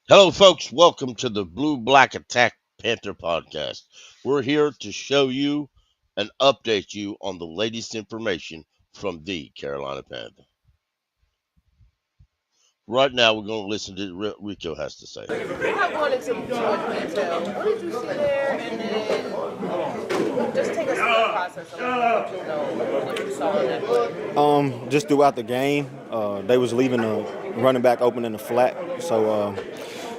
Hello, folks. Welcome to the Blue&Black Attack Panther podcast. We're here to show you and update you on the latest information from the Carolina Panther. Right now, we're going to listen to what Rico has to say. Not going into too much detail. What did you see there? And then just take us through the process of what you saw in that play. Just throughout the game, they was leaving the running back open in the flat. So,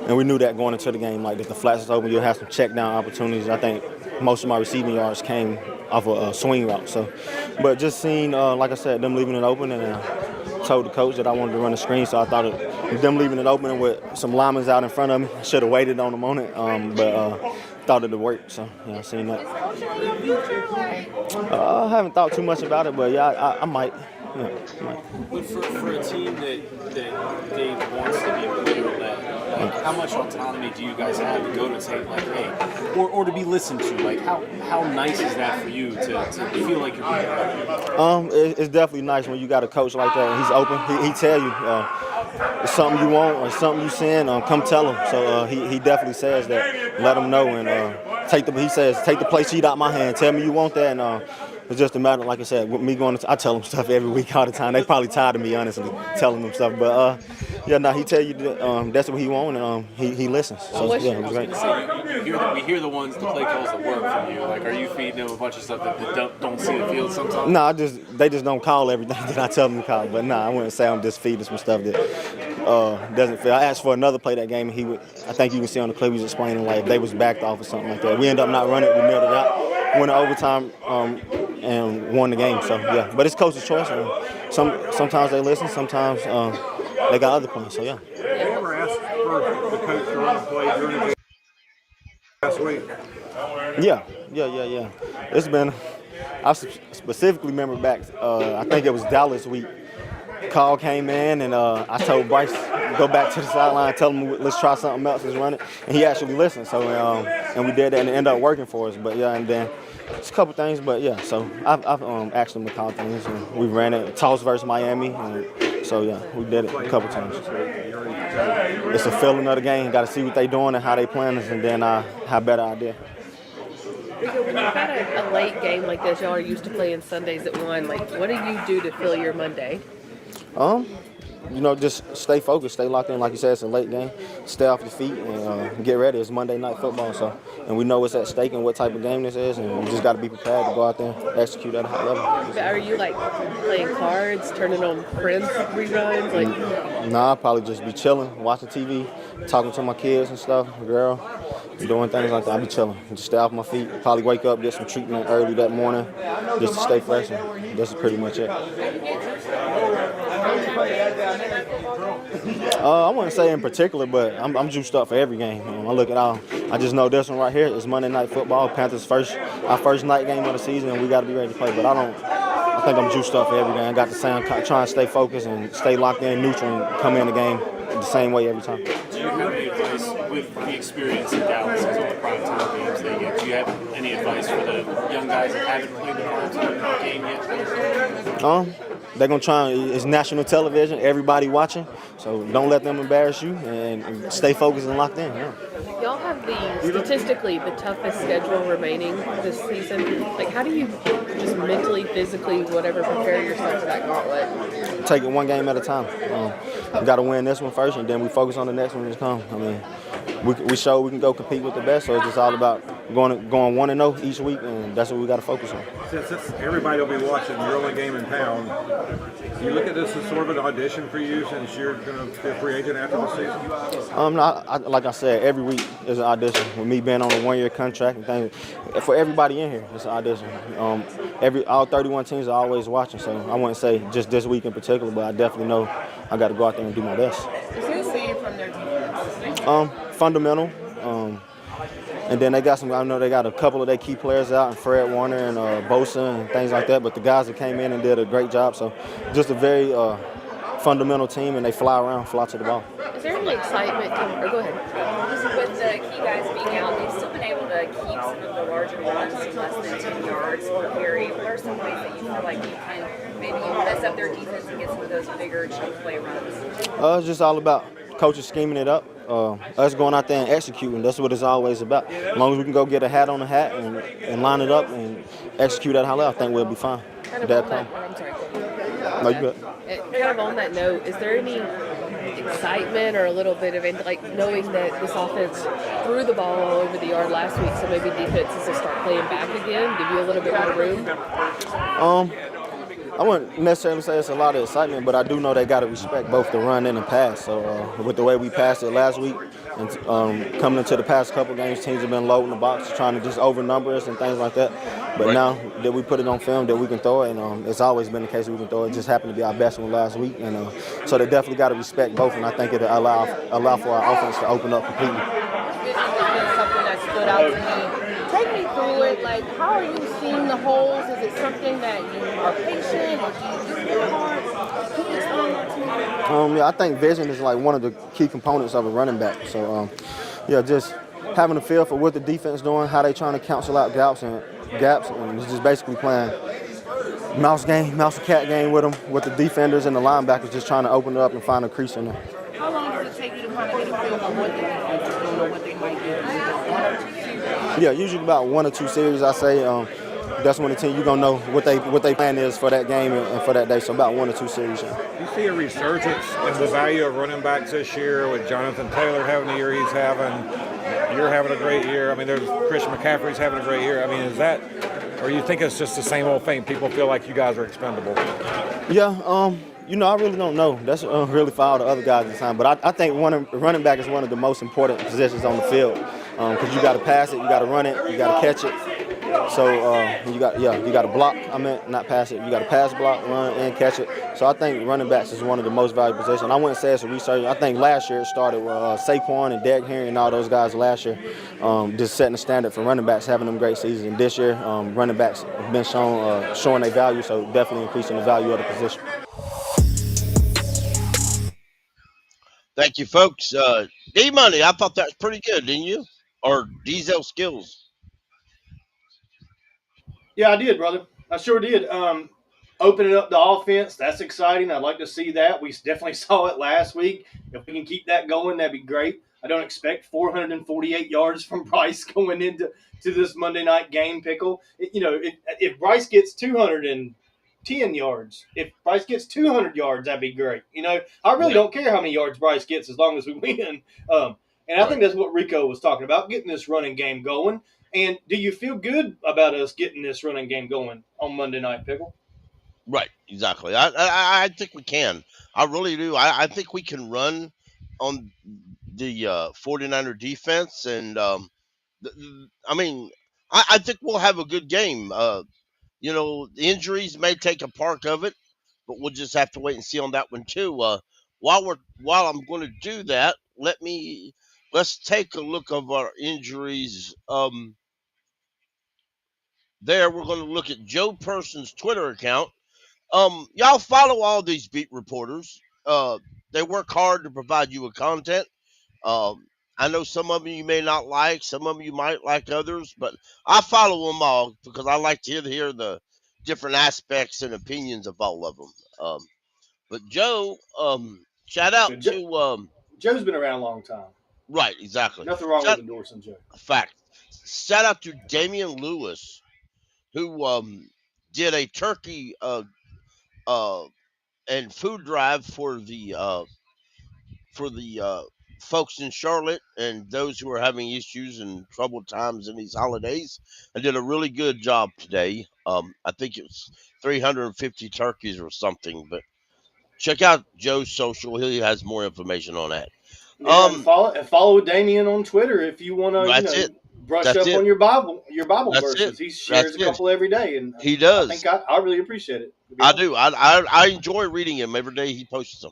and we knew that going into the game, like if the flats is open, you'll have some check down opportunities. I think most of my receiving yards came off a swing route. So, but just seeing, like I said, them leaving it open, and told the coach that I wanted to run the screen. So I thought with them leaving it open with some linemen out in front of me, should have waited on them on it. But thought it would work. So yeah, I seen that. Is coaching in your future? Like, I haven't thought too much about it, but yeah, I might. Yeah, I might. But for a team that Dave wants to be leader-led, like how much autonomy do you guys have to go to take, like, hey, or to be listened to? Like how nice is that for you to feel like you're being heard? It's definitely nice when you got a coach like that and he's open. He tell you it's something you want or something you seeing, come tell him. So he definitely says that. Let him know and take the play sheet out my hand. Tell me you want that, and it's just a matter, like I said, with me going I tell them stuff every week all the time. They probably tired of me, honestly, telling them stuff. But he tell you that, that's what he want, and he listens. So yeah, it was great. We hear the ones, the play calls that work from you. Like, are you feeding them a bunch of stuff that don't see the field sometimes? No, they just don't call everything that I tell them to call. But I wouldn't say I'm just feeding some stuff that doesn't fit. I asked for another play that game, and I think you can see on the clip he was explaining, like, they was backed off or something like that. We ended up not running it. We milled it out, went to overtime, and won the game. So yeah, but it's coach's choice. And sometimes they listen, sometimes they got other plans. So yeah. Did you ever ask for the coach to run a play during the game last week? Yeah. It's been. I specifically remember back. I think it was Dallas week. Call came in, and I told Bryce, go back to the sideline, tell him let's try something else, let's run it, and he actually listened. So and we did that, and it ended up working for us. But yeah, and then it's a couple things, but yeah. So I've asked him to call things, and we ran it. Toss versus Miami, and so yeah, we did it a couple times. It's a feeling of the game. Got to see what they doing and how they playing, and then have better idea. Rico, when you've got a late game like this, y'all are used to playing Sundays at 1. Like, what do you do to fill your Monday? Just stay focused, stay locked in. Like you said, it's a late game. Stay off your feet and get ready. It's Monday Night Football, and we know what's at stake and what type of game this is, and we just got to be prepared to go out there and execute at a high level. But are you like playing cards, turning on Friends reruns? Like, I'll probably just be chilling, watching TV, talking to my kids and stuff, girl, doing things like that. I'll be chilling, just stay off my feet. Probably wake up, get some treatment early that morning, just to stay fresh. And that's pretty much it. I wouldn't say in particular, but I'm juiced up for every game. I look at all. I just know this one right here is Monday Night Football. Panthers our first night game of the season, and we got to be ready to play. But I think I'm juiced up for every game. I got the same, trying to stay focused and stay locked in, neutral, and come in the game the same way every time. Do you have any advice with the experience in Dallas as all the primetime games they get? Do you have any advice for the young guys that haven't played the primetime game yet? They're going to try. It's national television, everybody watching, so don't let them embarrass you and stay focused and locked in. Yeah. y'all have statistically the toughest schedule remaining this season. Like, how do you just mentally, physically, whatever, prepare yourself for that gauntlet? Take it one game at a time. We got to win this one first, and then we focus on the next one that's come. I mean, we show we can go compete with the best, so it's just all about going 1-0 each week, and that's what we got to focus on. Since everybody will be watching your only game in town, do you look at this as sort of an audition for you since you're going to be a free agent after the season? Like I said, every week is an audition. With me being on a one-year contract and things, for everybody in here, it's an audition. All 31 teams are always watching, so I wouldn't say just this week in particular, but I definitely know I got to go out there and do my best. Who you see from their defense? Fundamental. And then they got I know they got a couple of their key players out, and Fred Warner and Bosa and things like that. But the guys that came in and did a great job. So just a very fundamental team, and they fly to the ball. Is there any excitement? Go ahead. With the key guys being out, they've still been able to keep some of the larger ones to less than 10 yards per carry. What are some ways that you feel like you can maybe mess up their defense and get some of those bigger chunk play runs? It's just all about coaches scheming it up. us going out there and executing. That's what it's always about. As long as we can go get a hat on a hat and line it up and execute at high level, I think we'll be fine. Kind of That on that. come. Oh, I'm sorry. No, you good. Kind of on that note, is there any excitement or a little bit of like knowing that this offense threw the ball all over the yard last week, so maybe defenses will start playing back again, give you a little bit more room? I wouldn't necessarily say it's a lot of excitement, but I do know they got to respect both the run and the pass. So with the way we passed it last week, and coming into the past couple games, teams have been loading the box, trying to just overnumber us and things like that. But Right. now that we put it on film, that we can throw it, and it's always been the case that we can throw it. It just happened to be our best one last week, and so they definitely got to respect both. And I think it'll allow for our offense to open up completely. Something that stood out to me. Take me through it. Like, how are you seeing the holes? Is it something that you are patient, or do you just work hard? Can you explain that to me? Yeah, I think vision is like one of the key components of a running back. So, yeah, just having a feel for what the defense doing, how they trying to cancel out gaps, and it's just basically playing mouse and cat game with them, with the defenders and the linebackers, just trying to open it up and find a crease in there. How long does it take you to kind of get a feel for what the defense is doing or what they might do? Yeah, usually about 1 or 2 series, I say. That's when the team, you're going to know what they plan is for that game and for that day. So about 1 or 2 series. Yeah. You see a resurgence in the value of running backs this year with Jonathan Taylor having the year he's having. You're having a great year. I mean, there's Christian McCaffrey's having a great year. I mean, is that, or you think it's just the same old thing? People feel like you guys are expendable. Yeah, I really don't know. That's really for all the other guys at the time. But I think running back is one of the most important positions on the field because you got to pass it, you got to run it, you got to catch it. So you got to block. I meant not pass it. You got to pass, block, run, and catch it. So I think running backs is one of the most valuable positions. I wouldn't say it's a research. I think last year it started with Saquon and Derrick Henry and all those guys last year, just setting the standard for running backs, having them great seasons. And this year, running backs have been showing their value, so definitely increasing the value of the position. Thank you, folks. D Money, I thought that was pretty good, didn't you? Or Diesel Skills. Yeah, I did, brother. I sure did. Opening up the offense, that's exciting. I'd like to see that. We definitely saw it last week. If we can keep that going, that'd be great. I don't expect 448 yards from Bryce going into this Monday night game, Pickle. If Bryce gets 210 yards, if Bryce gets 200 yards, that'd be great. I really don't care how many yards Bryce gets as long as we win. And I think that's what Rico was talking about, getting this running game going. And do you feel good about us getting this running game going on Monday night, Pickle? Right, exactly. I think we can. I really do. I think we can run on the 49er defense. And, I mean, I think we'll have a good game. The injuries may take a part of it, but we'll just have to wait and see on that one, too. While I'm going to do that, let's take a look of our injuries. We're going to look at Joe Person's Twitter account. Y'all follow all these beat reporters. They work hard to provide you with content. I know some of them you may not like, some of them you might like others, but I follow them all because I like to hear the different aspects and opinions of all of them. But Joe, shout out to Joe's been around a long time. right, exactly. Nothing wrong with endorsing Joe. Fact. Shout out to Damian Lewis, who did a turkey and food drive for the folks in Charlotte and those who are having issues and troubled times in these holidays. I did a really good job today. I think it was 350 turkeys or something, but check out Joe's social. He has more information on that. Yeah, and follow Damien on Twitter if you want to brush up on your Bible verses. He shares a couple every day, and he does. I think I really appreciate it. I do. I enjoy reading him every day. He posts them.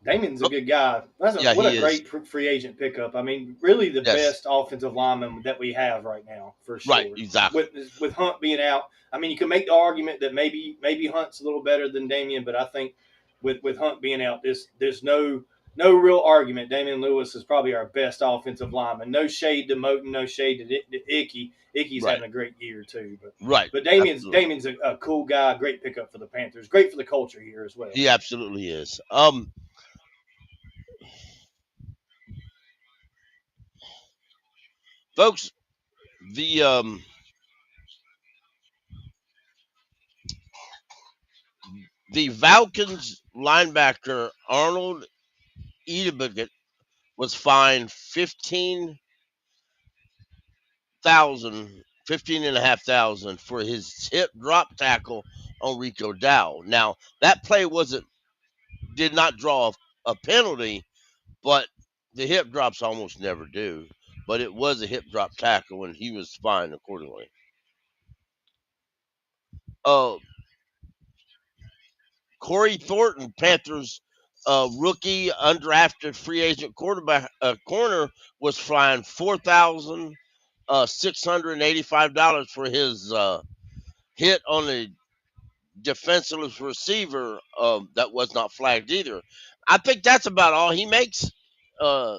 Damien's a good guy. What a great free agent pickup. I mean, really the best offensive lineman that we have right now, for sure. Right, exactly. With Hunt being out, I mean, you can make the argument that maybe Hunt's a little better than Damien, but I think with Hunt being out, there's no real argument. Damian Lewis is probably our best offensive lineman. No shade to Moten, no shade to Icky. Icky's having a great year too. But Damien's a cool guy, great pickup for the Panthers. Great for the culture here as well. He absolutely is. folks. The Falcons linebacker Arnold Edebucket was fined 15,500 for his hip drop tackle on Rico Dowdle. Now that play wasn't did not draw a penalty, but the hip drops almost never do. But it was a hip drop tackle, and he was fined accordingly. Uh, Corey Thornton, Panthers rookie undrafted free agent quarterback corner, was fined $4,685 for his hit on a defenseless receiver that was not flagged either. I think that's about all he makes uh,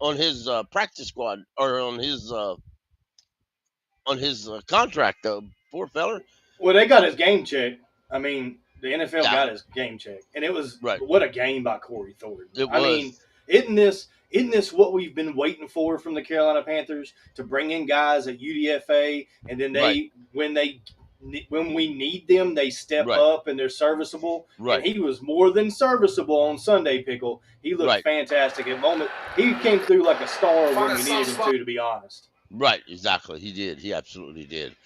on his practice squad or on his contract. Though, poor feller. Well, they got his game check. I mean, the NFL Yeah, got his game check, and it was right. what a game by Corey Thornton. It I mean, was isn't this what we've been waiting for from the Carolina Panthers to bring in guys at UDFA, and then right, when we need them, they step right, up and they're serviceable. And right, he was more than serviceable on Sunday, Pickle. He looked right, fantastic at moment. He came through like a star when we needed him to be honest. right. Exactly. He did. He absolutely did.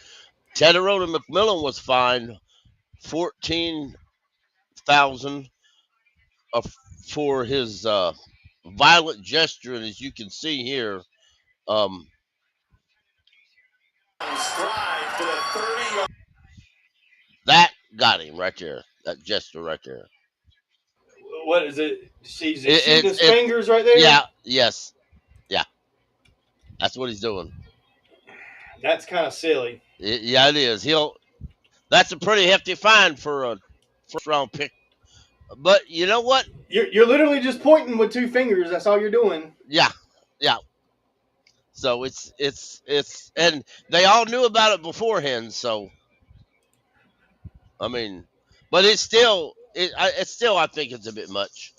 Tedderone McMillan was fined 14,000 uh, for his violent gesture, and as you can see here, um, that got him right there. That gesture right there. What is it? She's It, shooting it's his it. fingers right there. Yeah. Yes. Yeah. That's what he's doing. That's kind of silly. Yeah, it is. That's a pretty hefty fine for a first round pick. But you know what? You're literally just pointing with two fingers. That's all you're doing. Yeah. Yeah. So and they all knew about it beforehand. So I mean, but it's still I think it's a bit much.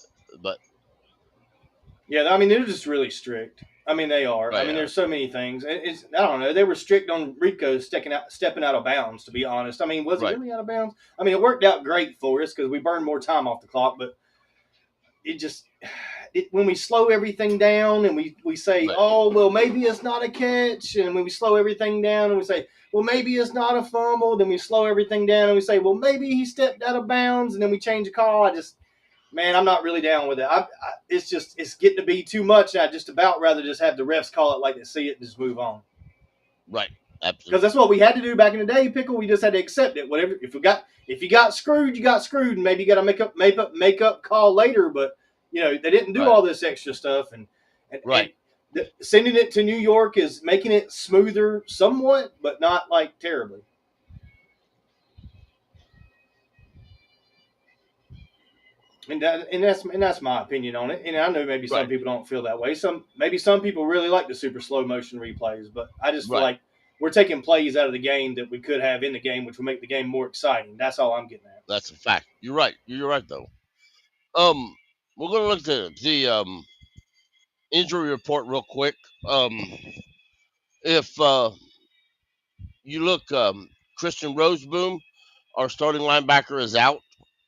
But Yeah, I mean they're just really strict. I mean they are. I right, mean there's so many things. It's I don't know. They were strict on Rico stepping out of bounds. To be honest, I mean was he right, really out of bounds? I mean it worked out great for us because we burned more time off the clock. But it just when we slow everything down and we say, right, oh well maybe it's not a catch, and when we slow everything down and we say, well maybe it's not a fumble, then we slow everything down and we say, well maybe he stepped out of bounds, and then we change the call. Man, I'm not really down with it. It's getting to be too much. I just about rather just have the refs call it like they see it and just move on. right. Because Absolutely. that's what we had to do back in the day, Pickle. We just had to accept it. Whatever. If you got screwed, you got screwed, and maybe you got to make up call later. But they didn't do Right, all this extra stuff, and right, sending it to New York is making it smoother somewhat, but not like terribly. And that's my opinion on it. And I know maybe some right, people don't feel that way. Some people really like the super slow motion replays, but I just feel right. like we're taking plays out of the game that we could have in the game, which will make the game more exciting. That's all I'm getting at. That's a fact. You're right. You're right though. Um, we're gonna look at the injury report real quick. If you look, Christian Rozeboom, our starting linebacker, is out.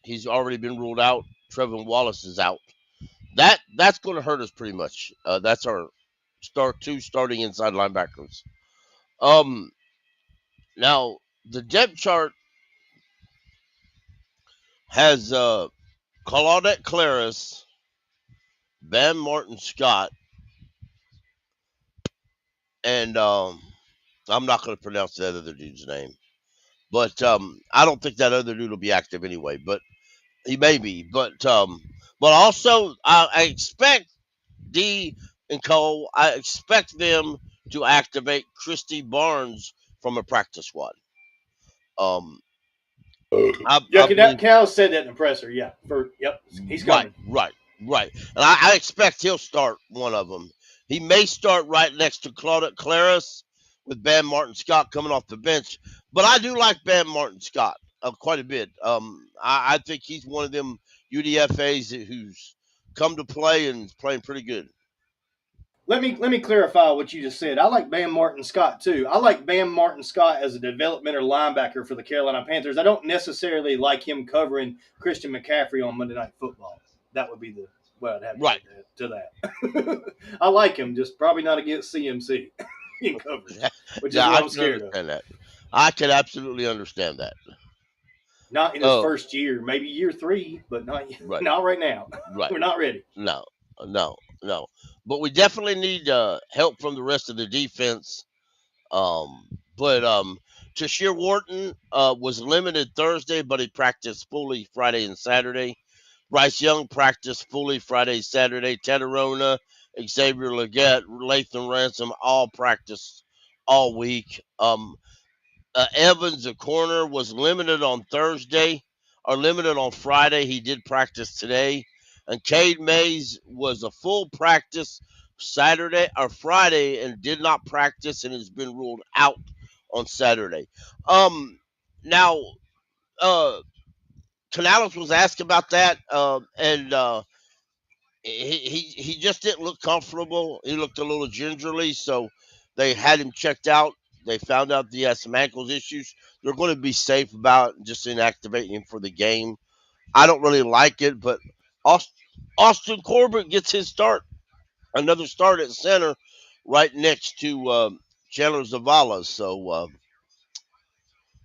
He's already been ruled out. Trevin Wallace is out. That's going to hurt us pretty much. That's our two starting inside linebackers. Um, Now the depth chart has Claudette Claris, Van Martin Scott, and I'm not going to pronounce that other dude's name, but I don't think that other dude will be active anyway. But he may be. But also I expect D and Cole. I expect them to activate Christy Barnes from a practice squad. Um, Yeah, I believe Cal said that in the presser. Yeah, he's right, coming. right, right. And I expect he'll start one of them. He may start right next to Claudette Claris with Bam Martin Scott coming off the bench. But I do like Bam Martin Scott quite a bit. I think he's one of them UDFAs who's come to play and is playing pretty good. Let me clarify what you just said. I like Bam Martin Scott too. I like Bam Martin Scott as a developmental linebacker for the Carolina Panthers. I don't necessarily like him covering Christian McCaffrey on Monday Night Football. That would be the well, I'd have to Right. add to that. I like him, just probably not against CMC in coverage, which is Yeah, what I I'm can scared of. understand that. I can absolutely understand that. Not in his Oh, first year, maybe year 3, but not right, not right now. right. We're not ready. No, no, no. But we definitely need help from the rest of the defense. Um, but Tashir Wharton was limited Thursday, but he practiced fully Friday and Saturday. Bryce Young practiced fully Friday, Saturday. Tedderona, Xavier Leggett, Lathan Ransom all practiced all week. Evans, the corner, was limited on Thursday or limited on Friday. He did practice today. And Cade Mays was a full practice Saturday or Friday and did not practice and has been ruled out on Saturday. Now, uh, Canales was asked about that, and he just didn't look comfortable. He looked a little gingerly, so they had him checked out. They found out that he has some ankles issues. They're going to be safe about just inactivating him for the game. I don't really like it, but Austin Corbett gets his start, another start at center, right next to Chandler Zavala. So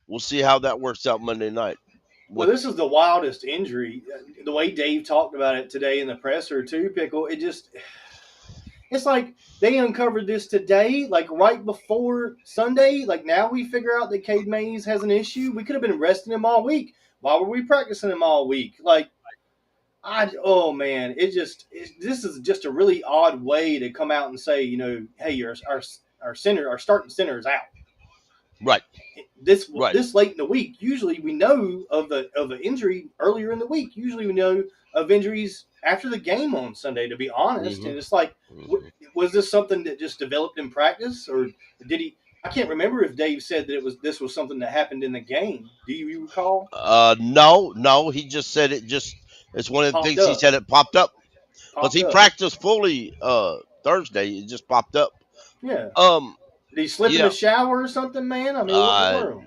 we'll see how that works out Monday night. Well, What? this is the wildest injury. The way Dave talked about it today in the presser too, Pickle. It's like they uncovered this today, like right before Sunday. Like now we figure out that Cade Mays has an issue. We could have been resting him all week. Why were we practicing him all week? Like oh man, this is just a really odd way to come out and say, hey, our center, our starting center is out. Right, right. This late in the week. Usually we know of the injury earlier in the week. Usually we know of injuries after the game on Sunday. To be honest, Hmm. and it's like, Hmm. was this something that just developed in practice, or did he? I can't remember if Dave said that this was something that happened in the game. Do you recall? No, no. He just said it. Just it's one of the Popped things he up, said. It popped up because popped he up. practiced fully Thursday. It just popped up. Yeah. Um, Did he slip in yeah. the shower or something, man? I mean, what in the I world?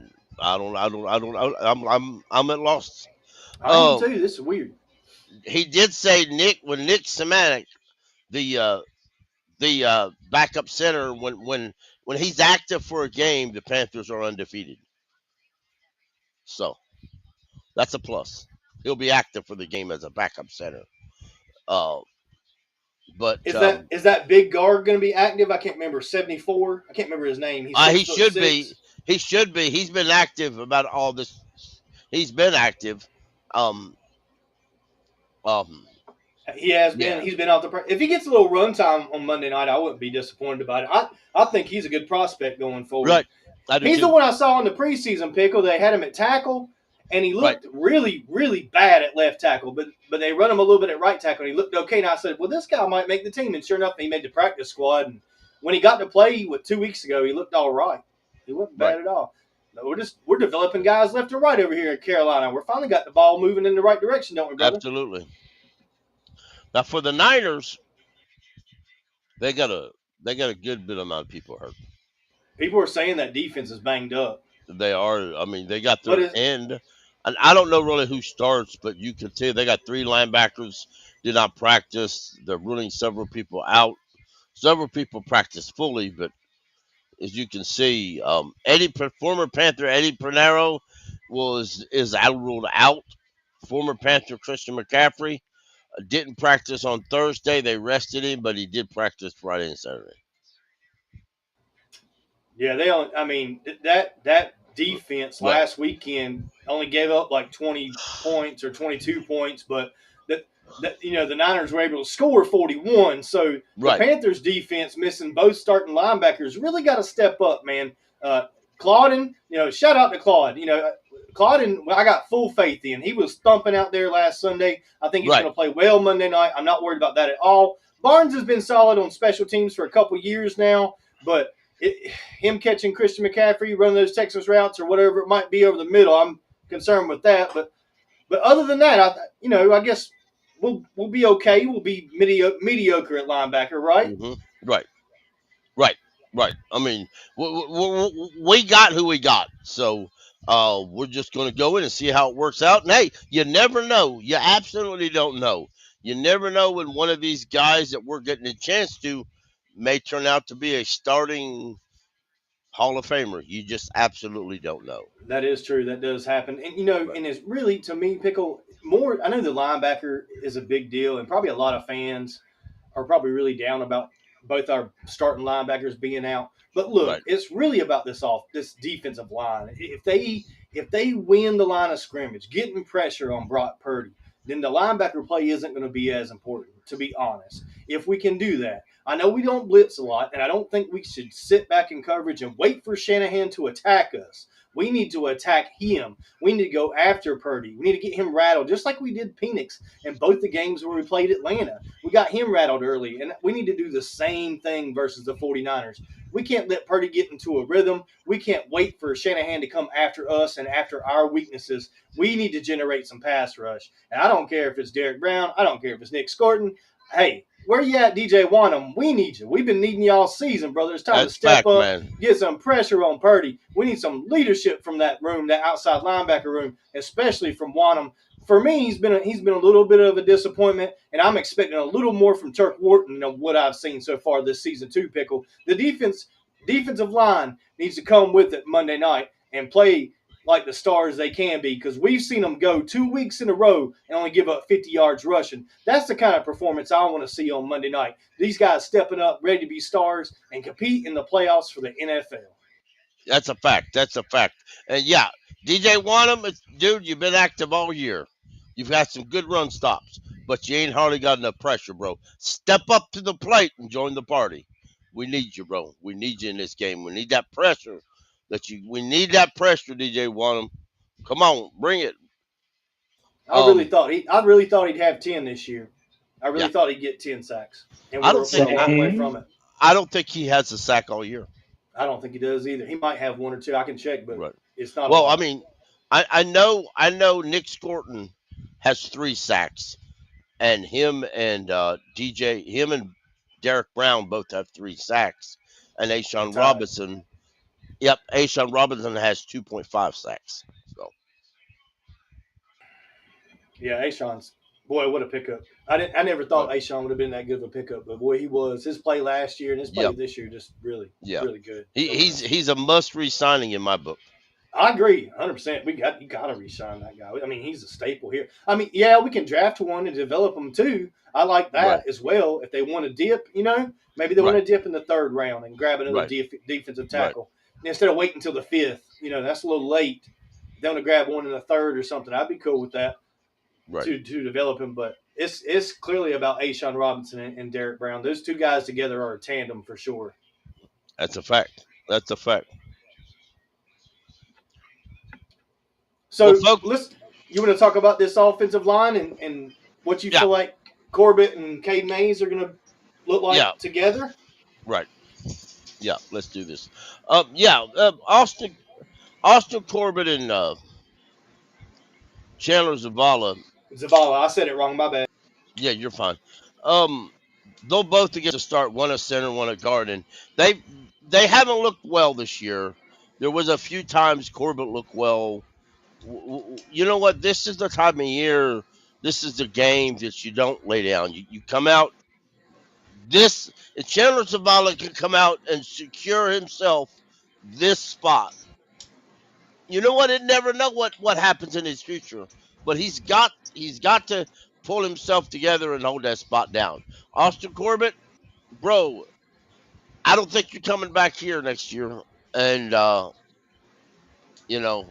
I'm at loss. I am Um, too. This is weird. he did say Nick Semanek, the backup center, when he's active for a game, the Panthers are undefeated. So that's a plus. He'll be active for the game as a backup center. Uh, but Is that big guard going to be active? I can't remember. 74. I can't remember his name. He's he six foot should be. six. He should be. He's been active about all this. He's been active. Um, um, He has been. yeah, He's been out the. If he gets a little run time on Monday night, I wouldn't be disappointed about it. I think he's a good prospect going forward. right. I do He's the too. one I saw in the preseason, Pickle. They had him at tackle, and he Right, looked really, really bad at left tackle. But they run him a little bit at right tackle, and he looked okay. And I said, well, this guy might make the team. And sure enough, he made the practice squad. And when he got to play 2 weeks ago, he looked all right. He wasn't right. bad at all. We're developing guys left and right over here in Carolina. We're finally got the ball moving in the right direction, don't we, brother? Absolutely. Now for the Niners, they got a they got a good bit amount of people hurt. People are saying that defense is banged up. They are. I mean, they got But their end, and I don't know really who starts, but you can tell they got three linebackers did not practice. They're ruling several people out. Several people practice fully, but as you can see, former Panther Eddie Pernero is out ruled out. Former Panther Christian McCaffrey didn't practice on Thursday. They rested him, but he did practice Friday and Saturday. yeah, they only. I mean, that defense Right, last weekend only gave up like 20 points or 22 points, but the Niners were able to score 41. So the right, Panthers defense missing both starting linebackers really got to step up, man. Claudin, shout out to Claude. Claudin, I got full faith in. He was thumping out there last Sunday. I think he's right, going to play well Monday night. I'm not worried about that at all. Barnes has been solid on special teams for a couple years now, but him catching Christian McCaffrey, running those Texas routes or whatever it might be over the middle, I'm concerned with that. But other than that, I guess we'll be okay. We'll be mediocre at linebacker, right? Hmm. Right. Right. Right. I mean, we got who we got, so we're just going to go in and see how it works out. And hey, you never know. You absolutely don't know. You never know when one of these guys that we're getting a chance to may turn out to be a starting Hall of Famer. You just absolutely don't know. That is true. That does happen. And Right. and it's really to me, Pickle, more I know the linebacker is a big deal and probably a lot of fans are probably really down about both our starting linebackers being out. But look, Right. it's really about this defensive line. If they win the line of scrimmage, getting pressure on Brock Purdy, then the linebacker play isn't going to be as important, to be honest. If we can do that. I know we don't blitz a lot, and I don't think we should sit back in coverage and wait for Shanahan to attack us. We need to attack him. We need to go after Purdy. We need to get him rattled, just like we did Penix in both the games where we played Atlanta. We got him rattled early, and we need to do the same thing versus the 49ers. We can't let Purdy get into a rhythm. We can't wait for Shanahan to come after us and after our weaknesses. We need to generate some pass rush. And I don't care if it's Derek Brown. I don't care if it's Nick Scorton. Hey, where you at, DJ Wanham? We need you. We've been needing you all season, brother. It's time to That's step fact, up, man. get some pressure on Purdy. We need some leadership from that room, that outside linebacker room, especially from Wanham. For me, he's been a little bit of a disappointment, and I'm expecting a little more from Turk Wharton than what I've seen so far this season too. Pickle, the defensive line needs to come with it Monday night and play like the stars they can be, because we've seen them go 2 weeks in a row and only give up 50 yards rushing. That's the kind of performance I want to see on Monday night. These guys stepping up, ready to be stars and compete in the playoffs for the NFL. That's a fact. That's a fact. And yeah, DJ Wanham, dude, you've been active all year. You've had some good run stops, but you ain't hardly got enough pressure, bro. Step up to the plate and join the party. We need you, bro. We need you in this game. We need that pressure. We need that pressure, DJ Wanham. Come on, bring it. Um, I really thought he'd have 10 this year. I yeah, really thought he'd get 10 sacks, and I we're don't we're think a long way from it. I don't think he has a sack all year. I don't think he does either. He might have one or two. I can check, but Right. it's not a Well, I lot. mean, I know Nick Scorton has 3 sacks, and him and Derek Brown both have 3 sacks, and They're Ashawn tied. Robinson, yep, Ashawn Robinson has 2.5 sacks. So Yeah, Ashawn's boy, what a pickup! I never thought right, Ashawn would have been that good of a pickup, but boy, he was. His play last year and his play yep, this year just really, yeah, really good. he, So he's nice. he's a must re-signing in my book. I agree, 100%. You got to re-sign that guy. I mean, he's a staple here. I mean, yeah, we can draft one and develop them too. I like Right, that as well. If they want to dip, maybe they want right, to dip in the third round and grab another right, defensive right, tackle instead of waiting until the fifth. That's a little late. If they want to grab one in the third or something, I'd be cool with that right. to develop him. But it's clearly about Ashawn Robinson and Derek Brown. Those two guys together are a tandem for sure. That's a fact. That's a fact. Well, So folks, you want to talk about this offensive line and what you yeah, feel like Corbett and Cade Mays are going to look yeah, like together? right, yeah. Let's do this. Yeah, Austin Corbett and Chandler Zavala. Zavala, I said it wrong. My bad. Yeah, you're fine. Um, they'll both get to start, one at center, one at guard, and they they haven't looked well this year. There was a few times Corbett looked well. You know what? This is the time of year. This is the game that you don't lay down. You come out. This Chandler Zavala can come out and secure himself this spot. You know what? It never know what happens in his future, but he's got to pull himself together and hold that spot down. Austin Corbett, bro, I don't think you're coming back here next year, and you know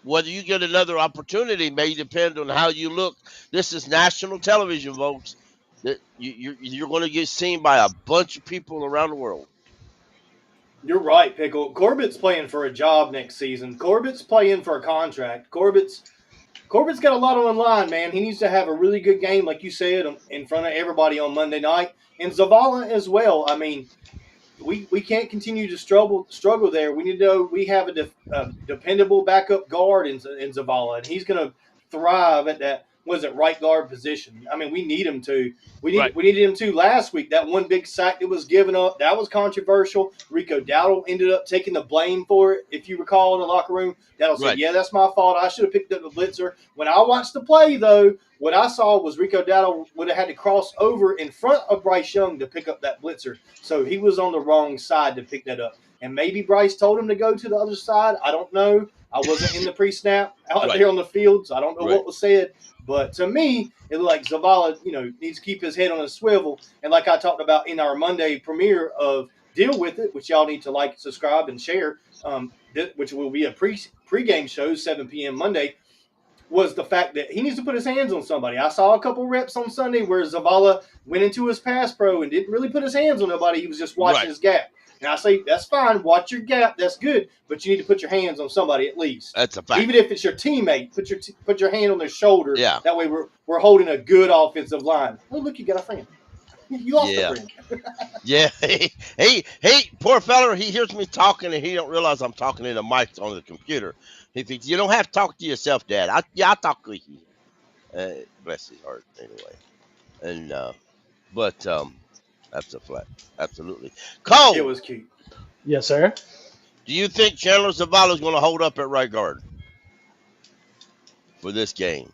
whether you get another opportunity may depend on how you look. This is national television, folks. That you're going to get seen by a bunch of people around the world. You're right, Pickle. Corbett's playing for a job next season. Corbett's playing for a contract. Corbett's got a lot on the line, man. He needs to have a really good game, like you said, in front of everybody on Monday night, and Zavala as well. I mean, we can't continue to struggle there. We need to know we have a dependable backup guard in Zavala, and he's going to thrive at that was at right guard position. I mean, we need him to. Right. We needed him to last week. That one big sack that was given up, that was controversial. Rico Dowdle ended up taking the blame for it. If you recall in the locker room, Dowdle said, Right. "Yeah, that's my fault. I should have picked up the blitzer." When I watched the play, though, what I saw was Rico Dowdle would have had to cross over in front of Bryce Young to pick up that blitzer. So he was on the wrong side to pick that up. And maybe Bryce told him to go to the other side. I don't know. I wasn't in the pre-snap out Right. there on the field, so I don't know Right. what was said. But to me, it looked like Zavala, needs to keep his head on a swivel. And like I talked about in our Monday premiere of Deal With It, which y'all need to like, subscribe, and share, which will be a pre-game show, 7 p.m. Monday, was the fact that he needs to put his hands on somebody. I saw a couple reps on Sunday where Zavala went into his pass pro and didn't really put his hands on nobody. He was just watching his gap. And I say, that's fine. Watch your gap. That's good. But you need to put your hands on somebody at least. That's a fact. Even if it's your teammate, put your hand on their shoulder. Yeah. That way we're holding a good offensive line. Oh, look, you got a friend. You lost a friend. Yeah. Hey, poor fella, he hears me talking and he don't realize I'm talking in the mic on the computer. He thinks, you don't have to talk to yourself, Dad. I talk to you. Bless his heart, anyway. And but that's a flat, absolutely. Cole, It was cute. Yes, sir. do you think Chandler Zavala is going to hold up at right guard for this game?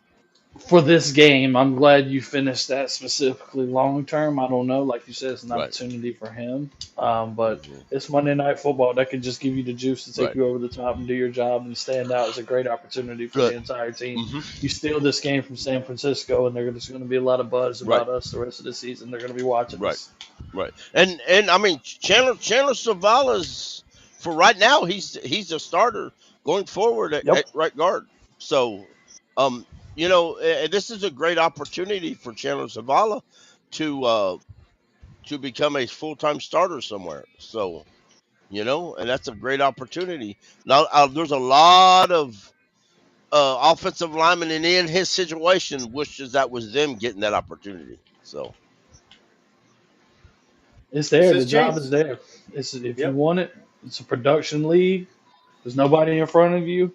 For this game, I'm glad you finished that specifically long term. I don't know. Like you said, it's an Right. opportunity for him. But Mhm. it's Monday Night Football. That could just give you the juice to take Right. you over the top and do your job and stand out. It's a great opportunity for Good. the entire team. Mhm. You steal this game from San Francisco, and there's going to be a lot of buzz about us the rest of the season. They're going to be watching Right. us. Right. And I mean Chandler Zavala's, for right now, he's a starter going forward at right guard. So this is a great opportunity for Chandler Zavala to become a full-time starter somewhere. So, and that's a great opportunity. Now, there's a lot of offensive linemen in his situation wishes that was them getting that opportunity. So, It's there. It's The his job chance. is there. If you Yep. want it, it's a production league. There's nobody in front of you.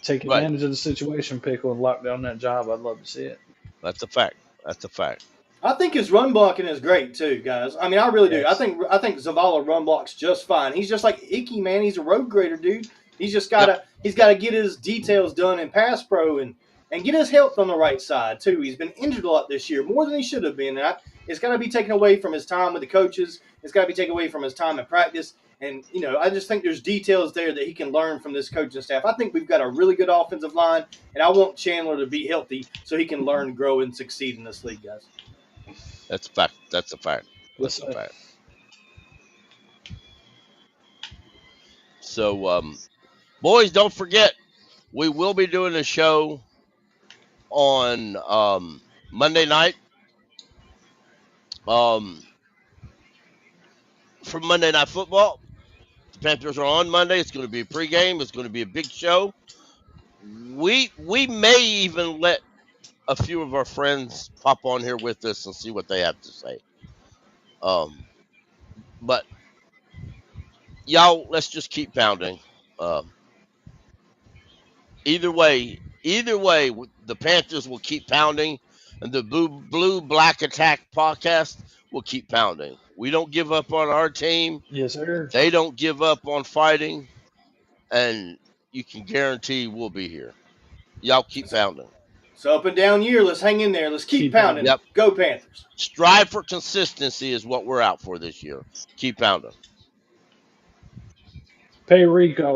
Take right. advantage of the situation, Pickle, and lock down that job. I'd love to see it. That's a fact. That's a fact. I think his run blocking is great too, guys. I mean, I really do. Yes. I think Zavala run blocks just fine. He's just like Icky, man. He's a road grader, dude. He's just gotta get his details done in pass pro and get his health on the right side too. He's been injured a lot this year, more than he should have been. It's got to be taken away from his time with the coaches. It's got to be taken away from his time in practice. And I just think there's details there that he can learn from this coaching staff. I think we've got a really good offensive line, and I want Chandler to be healthy so he can learn, grow, and succeed in this league, guys. That's a fact. That's a fact. That's Yes, a fact. So, boys, don't forget, we will be doing a show on Monday night. For Monday Night Football, the Panthers are on Monday. It's going to be a pregame. It's going to be a big show. We may even let a few of our friends pop on here with us and see what they have to say. But y'all, let's just keep pounding. Either way, the Panthers will keep pounding, and the Blue&Black Attack podcast will keep pounding. We don't give up on our team. Yes, sir. They don't give up on fighting, and you can guarantee we'll be here. Y'all keep pounding. It's up and down year. Let's hang in there. Let's keep pounding. Yep. Go Panthers. Strive for consistency is what we're out for this year. Keep pounding. Pay Rico.